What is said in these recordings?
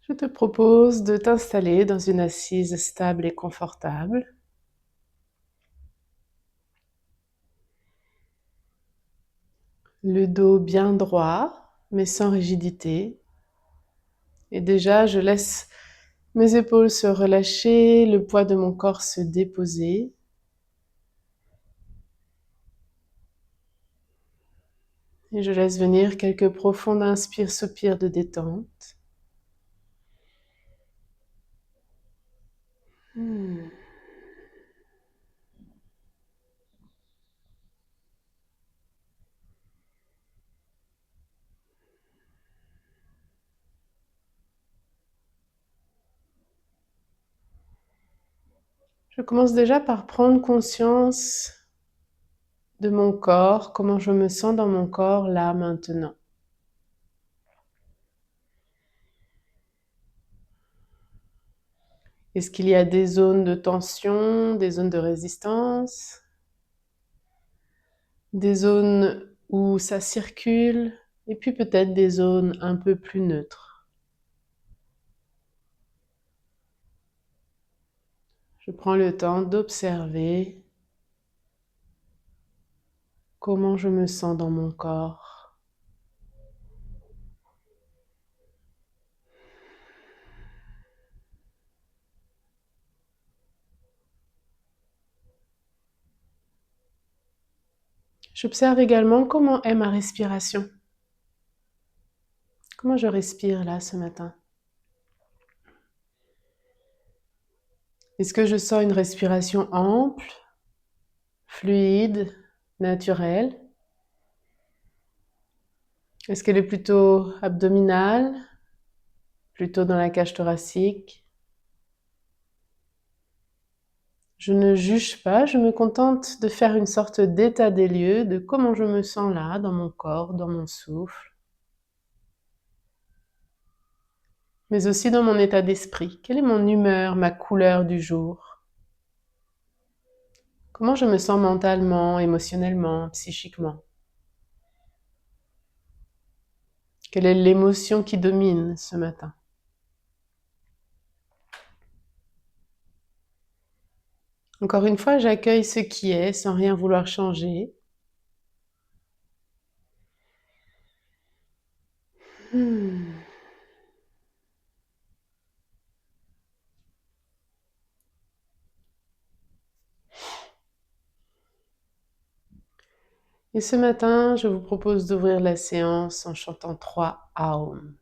Je te propose de t'installer dans une assise stable et confortable. Le dos bien droit, mais sans rigidité. Et déjà, je laisse mes épaules se relâcher, le poids de mon corps se déposer. Et je laisse venir quelques profonds inspires-soupirs de détente. Je commence déjà par prendre conscience de mon corps, comment je me sens dans mon corps là maintenant. Est-ce qu'il y a des zones de tension, des zones de résistance, des zones où ça circule, et puis peut-être des zones un peu plus neutres. Je prends le temps d'observer comment je me sens dans mon corps. J'observe également comment est ma respiration. Comment je respire là ce matin? Est-ce que je sens une respiration ample, fluide, naturelle? Est-ce qu'elle est plutôt abdominale, plutôt dans la cage thoracique? Je ne juge pas, je me contente de faire une sorte d'état des lieux de comment je me sens là, dans mon corps, dans mon souffle, mais aussi dans mon état d'esprit. Quelle est mon humeur, ma couleur du jour? Comment je me sens mentalement, émotionnellement, psychiquement? Quelle est l'émotion qui domine ce matin? Encore une fois, j'accueille ce qui est sans rien vouloir changer. Et ce matin, je vous propose d'ouvrir la séance en chantant 3 Aum.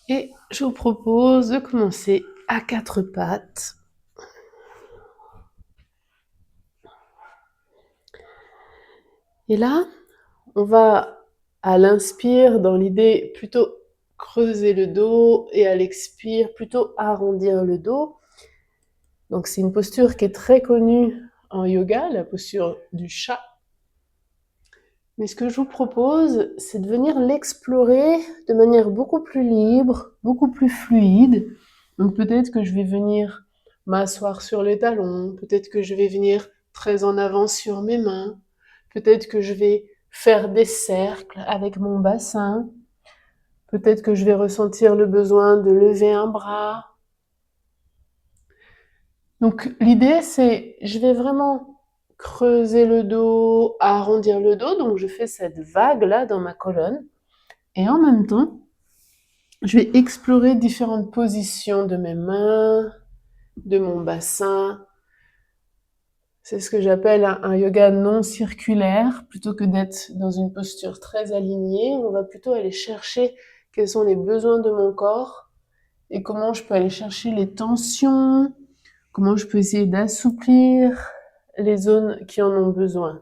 Et je vous propose de commencer à 4 pattes. Et là, on va à l'inspire dans l'idée plutôt creuser le dos et à l'expire plutôt arrondir le dos. Donc c'est une posture qui est très connue en yoga, la posture du chat. Mais ce que je vous propose, c'est de venir l'explorer de manière beaucoup plus libre, beaucoup plus fluide. Donc peut-être que je vais venir m'asseoir sur les talons, peut-être que je vais venir très en avant sur mes mains, peut-être que je vais faire des cercles avec mon bassin, peut-être que je vais ressentir le besoin de lever un bras, Donc l'idée, c'est, je vais vraiment creuser le dos, arrondir le dos, donc je fais cette vague-là dans ma colonne. Et en même temps, je vais explorer différentes positions de mes mains, de mon bassin. C'est ce que j'appelle un yoga non circulaire. Plutôt que d'être dans une posture très alignée, on va plutôt aller chercher quels sont les besoins de mon corps et comment je peux aller chercher les tensions, comment je peux essayer d'assouplir les zones qui en ont besoin.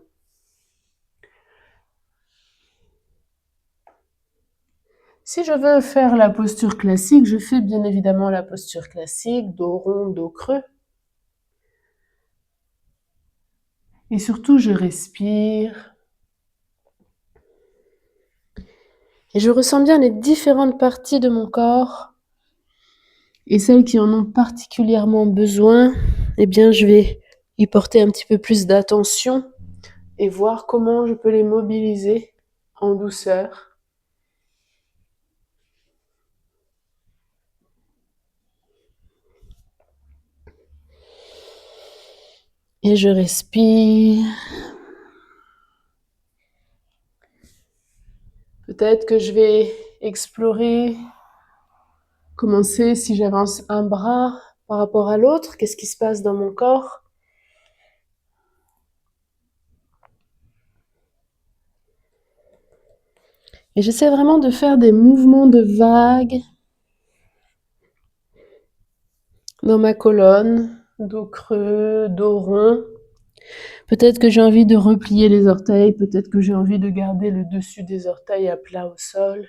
Si je veux faire la posture classique, je fais bien évidemment la posture classique, dos rond, dos creux. Et surtout, je respire. Et je ressens bien les différentes parties de mon corps. Et celles qui en ont particulièrement besoin, eh bien, je vais y porter un petit peu plus d'attention et voir comment je peux les mobiliser en douceur. Et je respire. Peut-être que je vais explorer, commencer si j'avance un bras par rapport à l'autre, qu'est-ce qui se passe dans mon corps. Et j'essaie vraiment de faire des mouvements de vagues dans ma colonne, dos creux, dos rond. Peut-être que j'ai envie de replier les orteils, peut-être que j'ai envie de garder le dessus des orteils à plat au sol.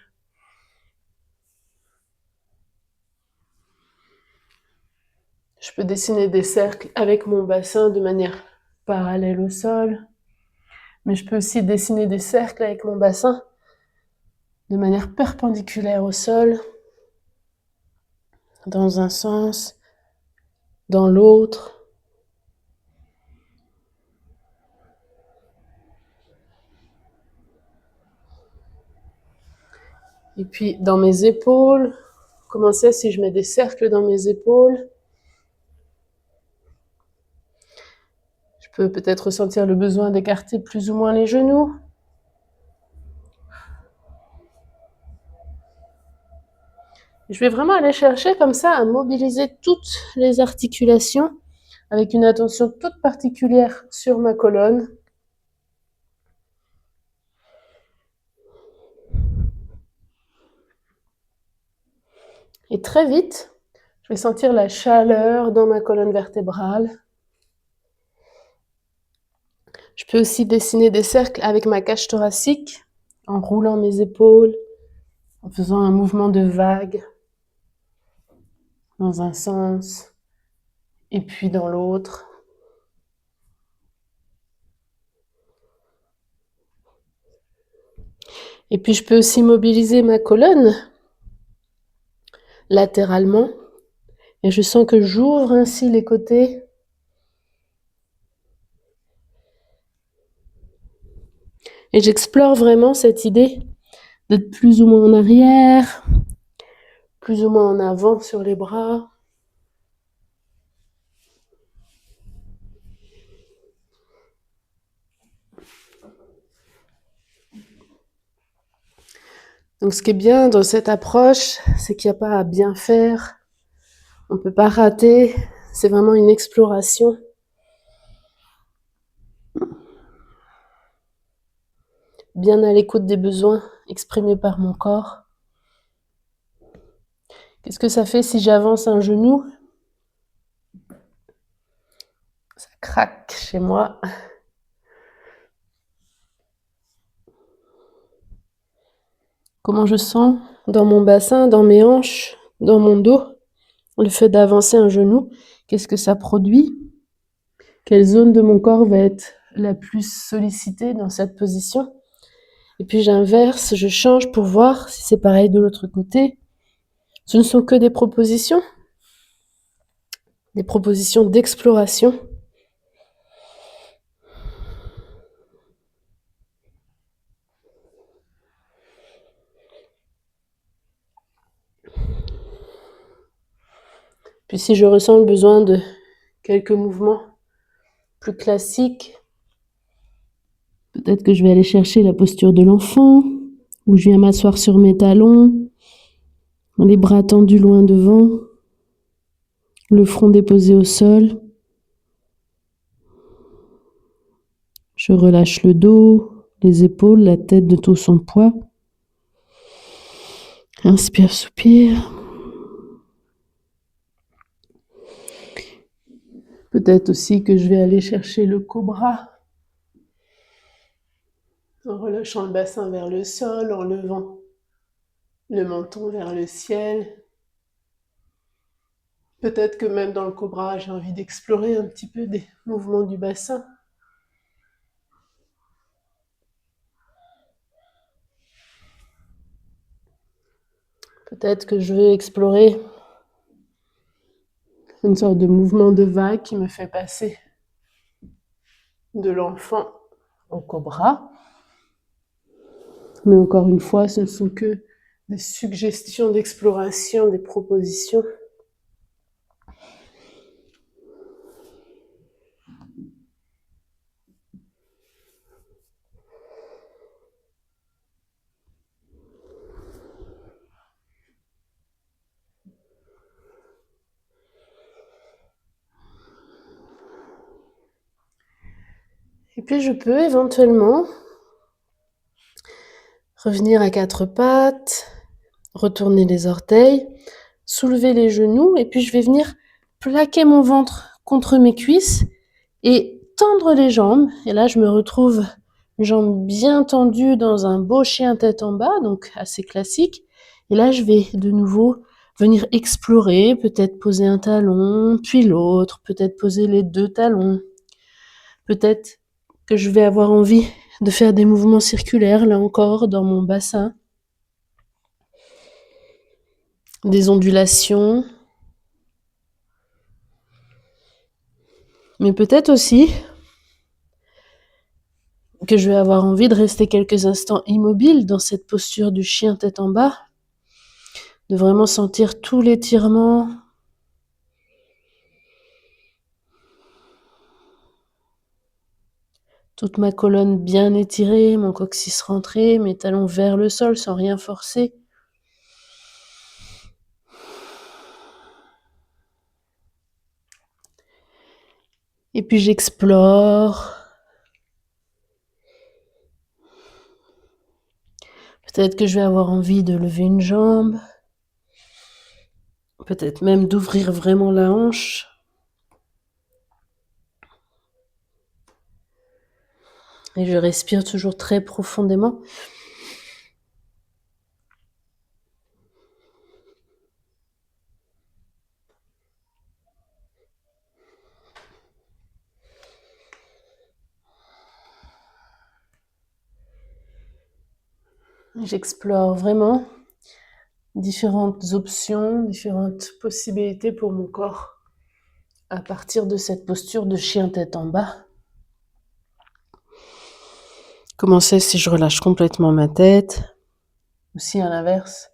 Je peux dessiner des cercles avec mon bassin de manière parallèle au sol, mais je peux aussi dessiner des cercles avec mon bassin de manière perpendiculaire au sol, dans un sens, dans l'autre. Et puis dans mes épaules, comment c'est si je mets des cercles dans mes épaules? Je peux peut-être ressentir le besoin d'écarter plus ou moins les genoux. Je vais vraiment aller chercher comme ça à mobiliser toutes les articulations avec une attention toute particulière sur ma colonne. Et très vite, je vais sentir la chaleur dans ma colonne vertébrale. Je peux aussi dessiner des cercles avec ma cage thoracique, en roulant mes épaules, en faisant un mouvement de vague dans un sens et puis dans l'autre. Et puis je peux aussi mobiliser ma colonne latéralement et je sens que j'ouvre ainsi les côtés. Et j'explore vraiment cette idée d'être plus ou moins en arrière, plus ou moins en avant sur les bras. Donc ce qui est bien dans cette approche, c'est qu'il n'y a pas à bien faire. On ne peut pas rater. C'est vraiment une exploration. Bien à l'écoute des besoins exprimés par mon corps. Qu'est-ce que ça fait si j'avance un genou? Ça craque chez moi. Comment je sens dans mon bassin, dans mes hanches, dans mon dos, le fait d'avancer un genou, qu'est-ce que ça produit? Quelle zone de mon corps va être la plus sollicitée dans cette position? Et puis j'inverse, je change pour voir si c'est pareil de l'autre côté. Ce ne sont que des propositions d'exploration. Puis si je ressens le besoin de quelques mouvements plus classiques. Peut-être que je vais aller chercher la posture de l'enfant, où je viens m'asseoir sur mes talons, les bras tendus loin devant, le front déposé au sol. Je relâche le dos, les épaules, la tête de tout son poids. Inspire, soupire. Peut-être aussi que je vais aller chercher le cobra, en relâchant le bassin vers le sol, en levant le menton vers le ciel. Peut-être que même dans le cobra, j'ai envie d'explorer un petit peu des mouvements du bassin. Peut-être que je veux explorer une sorte de mouvement de vague qui me fait passer de l'enfant au cobra. Mais encore une fois, ce ne sont que des suggestions d'exploration, des propositions. Et puis je peux éventuellement revenir à quatre pattes, retourner les orteils, soulever les genoux, et puis je vais venir plaquer mon ventre contre mes cuisses et tendre les jambes. Et là, je me retrouve jambes bien tendues dans un beau chien tête en bas, donc assez classique. Et là, je vais de nouveau venir explorer, peut-être poser un talon, puis l'autre, peut-être poser les deux talons. Peut-être que je vais avoir envie de faire des mouvements circulaires, là encore, dans mon bassin. Des ondulations. Mais peut-être aussi que je vais avoir envie de rester quelques instants immobile dans cette posture du chien tête en bas, de vraiment sentir tout l'étirement, toute ma colonne bien étirée, mon coccyx rentré, mes talons vers le sol sans rien forcer. Et puis j'explore. Peut-être que je vais avoir envie de lever une jambe. Peut-être même d'ouvrir vraiment la hanche. Et je respire toujours très profondément. J'explore vraiment différentes options, différentes possibilités pour mon corps à partir de cette posture de chien tête en bas. Comment c'est si je relâche complètement ma tête, ou si à l'inverse,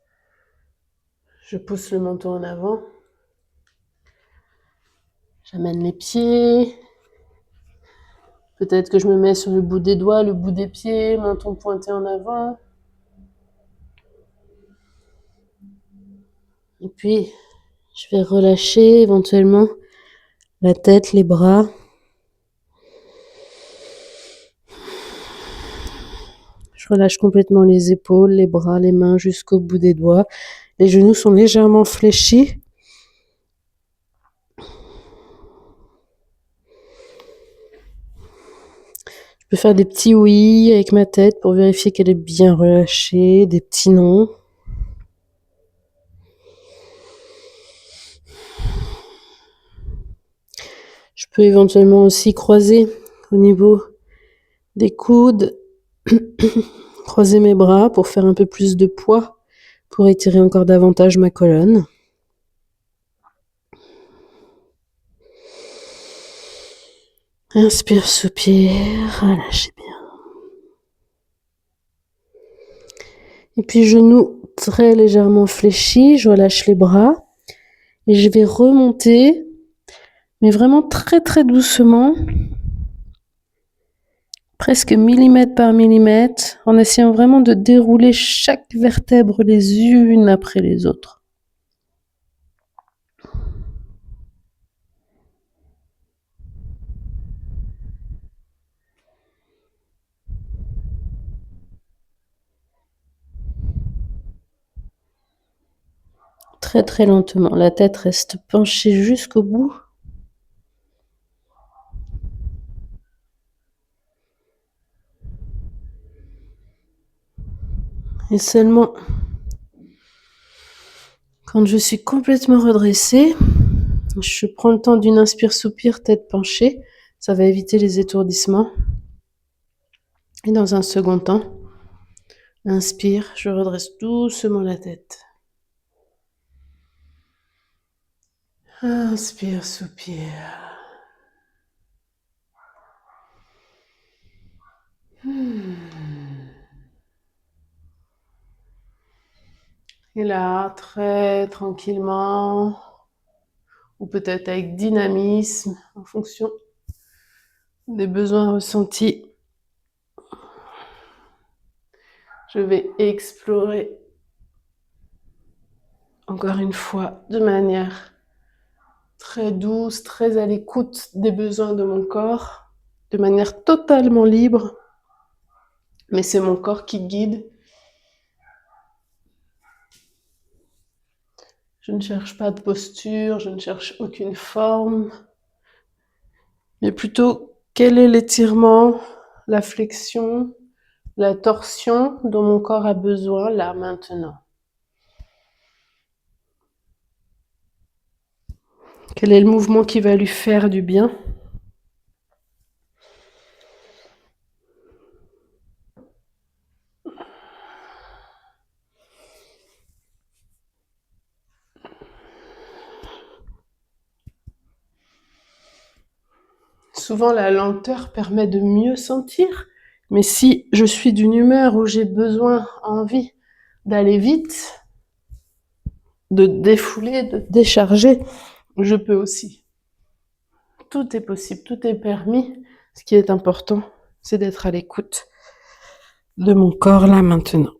je pousse le menton en avant. J'amène les pieds. Peut-être que je me mets sur le bout des doigts, le bout des pieds, menton pointé en avant. Et puis, je vais relâcher éventuellement la tête, les bras. Je relâche complètement les épaules, les bras, les mains jusqu'au bout des doigts. Les genoux sont légèrement fléchis. Je peux faire des petits oui avec ma tête pour vérifier qu'elle est bien relâchée, des petits non. Je peux éventuellement aussi croiser au niveau des coudes, croiser mes bras pour faire un peu plus de poids, pour étirer encore davantage ma colonne. Inspire, soupire, relâchez bien. Et puis genoux très légèrement fléchis, je relâche les bras et je vais remonter mais vraiment très très doucement, presque millimètre par millimètre, en essayant vraiment de dérouler chaque vertèbre les unes après les autres. Très très lentement. La tête reste penchée jusqu'au bout. Et seulement quand je suis complètement redressée, je prends le temps d'une inspire-soupir, tête penchée. Ça va éviter les étourdissements. Et dans un second temps, inspire, je redresse doucement la tête. Inspire, soupir. Et là, très tranquillement, ou peut-être avec dynamisme, en fonction des besoins ressentis, je vais explorer encore une fois de manière très douce, très à l'écoute des besoins de mon corps, de manière totalement libre, mais c'est mon corps qui guide. Je ne cherche pas de posture, je ne cherche aucune forme, mais plutôt quel est l'étirement, la flexion, la torsion dont mon corps a besoin là maintenant. Quel est le mouvement qui va lui faire du bien? Souvent, la lenteur permet de mieux sentir, mais si je suis d'une humeur où j'ai besoin, envie d'aller vite, de défouler, de décharger, je peux aussi. Tout est possible, tout est permis. Ce qui est important, c'est d'être à l'écoute de mon corps là maintenant.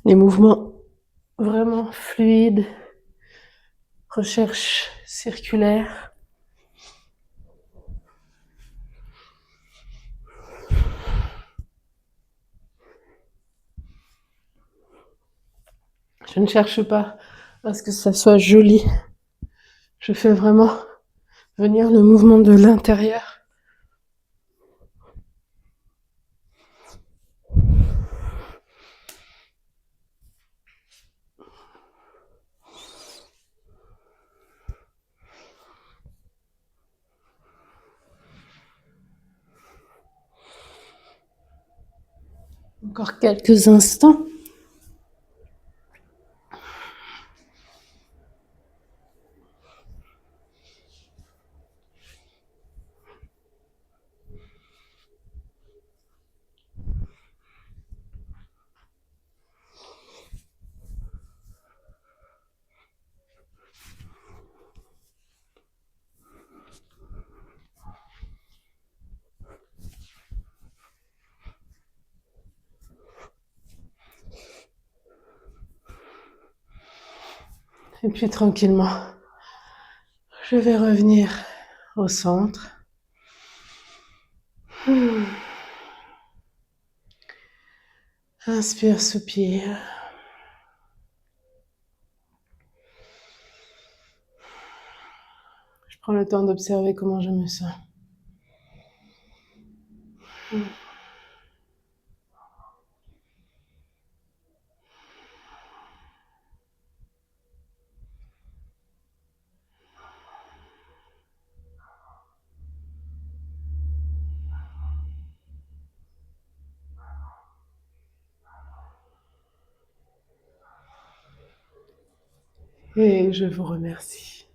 Les mouvements vraiment fluides, recherche circulaire. Je ne cherche pas à ce que ça soit joli. Je fais vraiment venir le mouvement de l'intérieur. Encore quelques instants. Et puis tranquillement, je vais revenir au centre. Inspire, soupire. Je prends le temps d'observer comment je me sens. Mmh. Et je vous remercie.